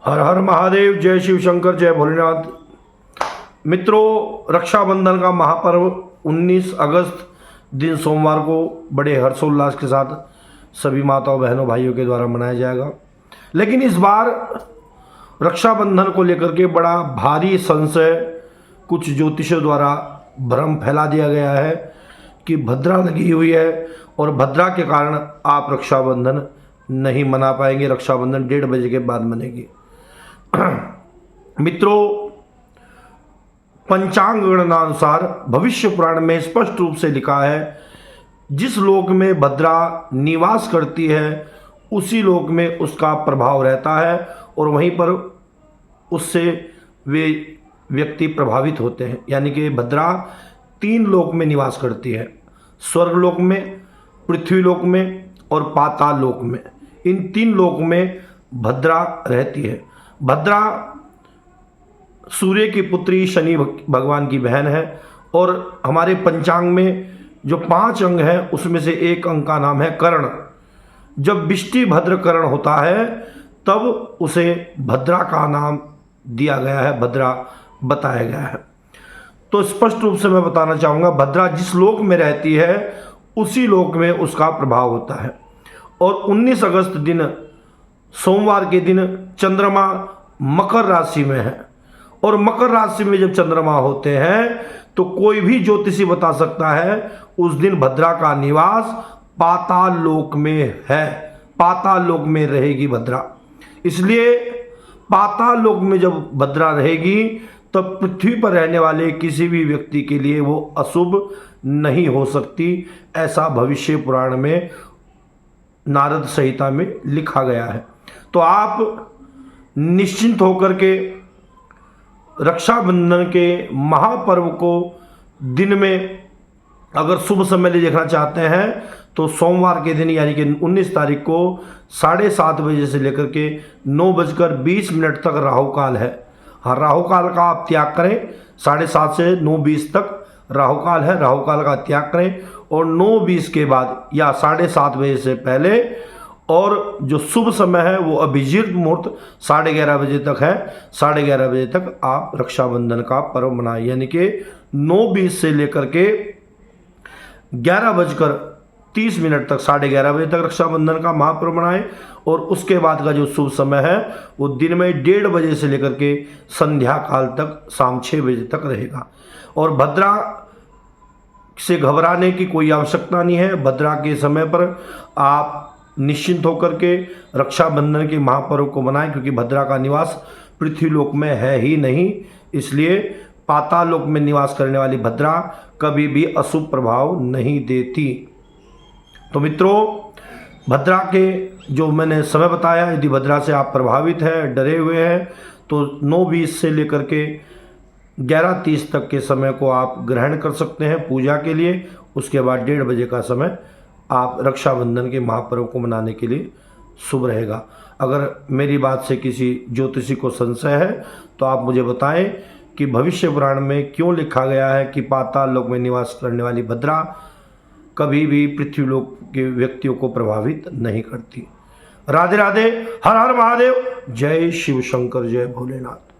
हर हर महादेव, जय शिव शंकर, जय भोलेनाथ। मित्रों, रक्षाबंधन का महापर्व 19 अगस्त दिन सोमवार को बड़े हर्षोल्लास के साथ सभी माताओं बहनों भाइयों के द्वारा मनाया जाएगा। लेकिन इस बार रक्षाबंधन को लेकर के बड़ा भारी संशय कुछ ज्योतिषों द्वारा भ्रम फैला दिया गया है कि भद्रा लगी हुई है और भद्रा के कारण आप रक्षाबंधन नहीं मना पाएंगे। रक्षाबंधन 1:30 बजे के बाद मनेगी। मित्रों, पंचांग गणनानुसार भविष्य पुराण में स्पष्ट रूप से लिखा है, जिस लोक में भद्रा निवास करती है उसी लोक में उसका प्रभाव रहता है और वहीं पर उससे वे व्यक्ति प्रभावित होते हैं। यानी कि भद्रा 3 लोक में निवास करती है, स्वर्ग लोक में, पृथ्वी लोक में और पाताल लोक में। इन 3 लोक में भद्रा रहती है। भद्रा सूर्य की पुत्री, शनि भगवान की बहन है और हमारे पंचांग में जो 5 अंग हैं उसमें से एक अंग का नाम है कर्ण। जब बिष्टि भद्र कर्ण होता है तब उसे भद्रा का नाम दिया गया है, भद्रा बताया गया है। तो स्पष्ट रूप से मैं बताना चाहूँगा, भद्रा जिस लोक में रहती है उसी लोक में उसका प्रभाव होता है। और 19 अगस्त दिन सोमवार के दिन चंद्रमा मकर राशि में है और मकर राशि में जब चंद्रमा होते हैं तो कोई भी ज्योतिषी बता सकता है उस दिन भद्रा का निवास पाताल लोक में है, पाताल लोक में रहेगी भद्रा। इसलिए पाताल लोक में जब भद्रा रहेगी तब पृथ्वी पर रहने वाले किसी भी व्यक्ति के लिए वो अशुभ नहीं हो सकती। ऐसा भविष्य पुराण में नारद संहिता में लिखा गया है। तो आप निश्चिंत होकर के रक्षाबंधन के महापर्व को दिन में अगर शुभ समय ले देखना चाहते हैं तो सोमवार के दिन यानी कि 19 तारीख को 7:30 बजे से लेकर के 9:20 तक राहु काल है। हाँ, राहु काल का आप त्याग करें। 7:30 से 9:20 तक राहु काल है, राहु काल का त्याग करें और 9:20 के बाद या 7:30 बजे से पहले और जो शुभ समय है वो अभिजीत मुहूर्त 11:30 बजे तक है। 11:30 बजे तक आप रक्षाबंधन का पर्व मनाएं। यानी कि 9:20 से लेकर के 11:30 तक 11:30 बजे तक रक्षाबंधन का महापर्व मनाएं और उसके बाद का जो शुभ समय है वो दिन में 1:30 बजे से लेकर के संध्या काल तक शाम 6 बजे तक रहेगा। और भद्रा से घबराने की कोई आवश्यकता नहीं है। भद्रा के समय पर आप निश्चिंत होकर के रक्षाबंधन के महापर्व को मनाएं, क्योंकि भद्रा का निवास पृथ्वी लोक में है ही नहीं। इसलिए पाताल लोक में निवास करने वाली भद्रा कभी भी अशुभ प्रभाव नहीं देती। तो मित्रों, भद्रा के जो मैंने समय बताया, यदि भद्रा से आप प्रभावित हैं, डरे हुए हैं, तो 9:20 से लेकर के 11:30 तक के समय को आप ग्रहण कर सकते हैं पूजा के लिए। उसके बाद 1:30 बजे का समय आप रक्षाबंधन के महापर्व को मनाने के लिए शुभ रहेगा। अगर मेरी बात से किसी ज्योतिषी को संशय है तो आप मुझे बताएं कि भविष्य पुराण में क्यों लिखा गया है कि पाताल लोक में निवास करने वाली भद्रा कभी भी पृथ्वी लोक के व्यक्तियों को प्रभावित नहीं करती। राधे राधे, हर हर महादेव, जय शिव शंकर, जय भोलेनाथ।